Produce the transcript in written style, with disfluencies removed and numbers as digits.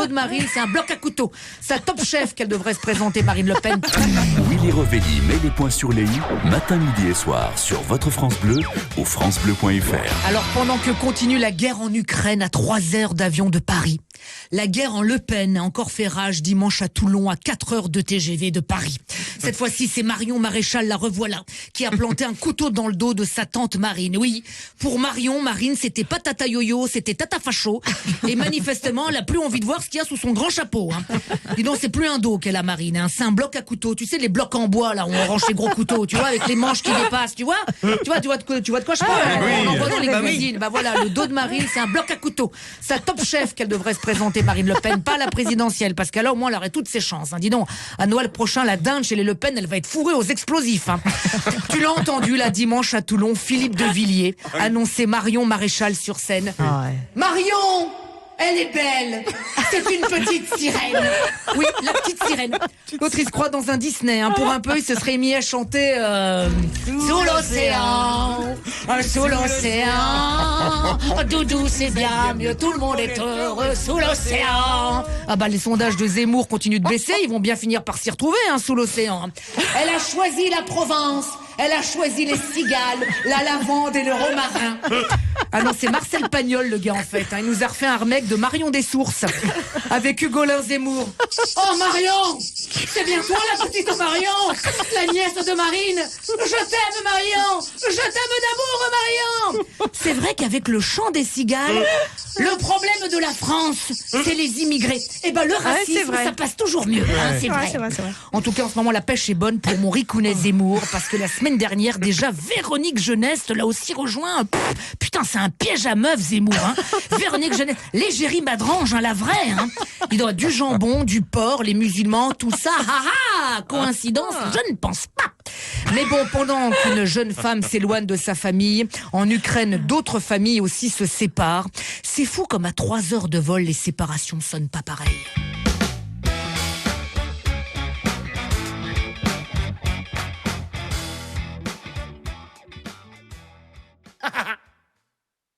dos de Marine, c'est un bloc à couteau. C'est un top chef qu'elle devrait se présenter, Marine Le Pen. Willy Revelli met les points sur les i, matin, midi et soir, sur votre France Bleu ou francebleu.fr. Alors, pendant que continue la guerre en Ukraine à 3 heures d'avion de Paris, la guerre en Le Pen a encore fait rage dimanche à Toulon à 4 heures de TGV de Paris. Cette fois-ci, c'est Marion Maréchal, la revoilà, qui a planté un couteau dans le dos de sa tante Marine. Oui, pour Marion, Marine, c'était pas Tata Yo-Yo, c'était Tata Facho. Et manifestement, elle a plus envie de voir ce qu'il y a sous son grand chapeau. Dis donc, c'est plus un dos qu'elle a, Marine. Hein. C'est un bloc à couteau. Tu sais, les blocs en bois, là, où on range les gros couteaux, tu vois, avec les manches qui dépassent, tu vois de quoi je parle. On en voit dans les cuisines. Bah voilà, le dos de Marine, c'est un bloc à couteau. C'est un top chef qu'elle devrait se présenter, Marine Le Pen, pas la présidentielle, parce qu'elle, au moins, elle aurait toutes ses chances. Hein. Dis donc, à Noël prochain, la dinde chez les Le Pen, elle va être fourrée aux explosifs. Hein. Tu l'as entendu, là, dimanche à Toulon, Philippe de Villiers annonçait Marion Maréchal sur scène. Marion, elle est belle. C'est une petite sirène. Oui, la petite sirène. L'autre, il se croit dans un Disney. Hein. Pour un peu, il se serait mis à chanter sous l'océan, sous l'océan. Doudou, c'est bien mieux. Tout le monde est heureux sous l'océan. Ah bah, les sondages de Zemmour continuent de baisser. Ils vont bien finir par s'y retrouver, hein, sous l'océan. Elle a choisi la Provence. Elle a choisi les cigales, la lavande et le romarin. Ah non, c'est Marcel Pagnol, le gars, en fait. Hein. Il nous a refait un remake de Marion des Sources avec Hugolin Zemmour. Oh, Marion, c'est bien toi, la petite Marion, la nièce de Marine. Je t'aime, Marion. Je t'aime d'amour, Marion. C'est vrai qu'avec le chant des cigales, le problème de la France, c'est les immigrés. Et ben, le racisme, ça passe toujours mieux. Hein, c'est vrai. En tout cas, en ce moment, la pêche est bonne pour mon ricounet Zemmour, parce que la semaine dernière, déjà, Véronique Jeunesse l'a aussi rejoint. Putain, c'est un piège à meuf, Zemmour. Hein. Véronique Jeunesse, l'égérie Madrange, hein, la vraie. Hein. Il doit du jambon, du porc, les musulmans, tout ça. Coïncidence, je ne pense pas. Mais bon, pendant qu'une jeune femme s'éloigne de sa famille, en Ukraine, d'autres familles aussi se séparent. C'est fou comme à 3 heures de vol, les séparations sonnent pas pareil.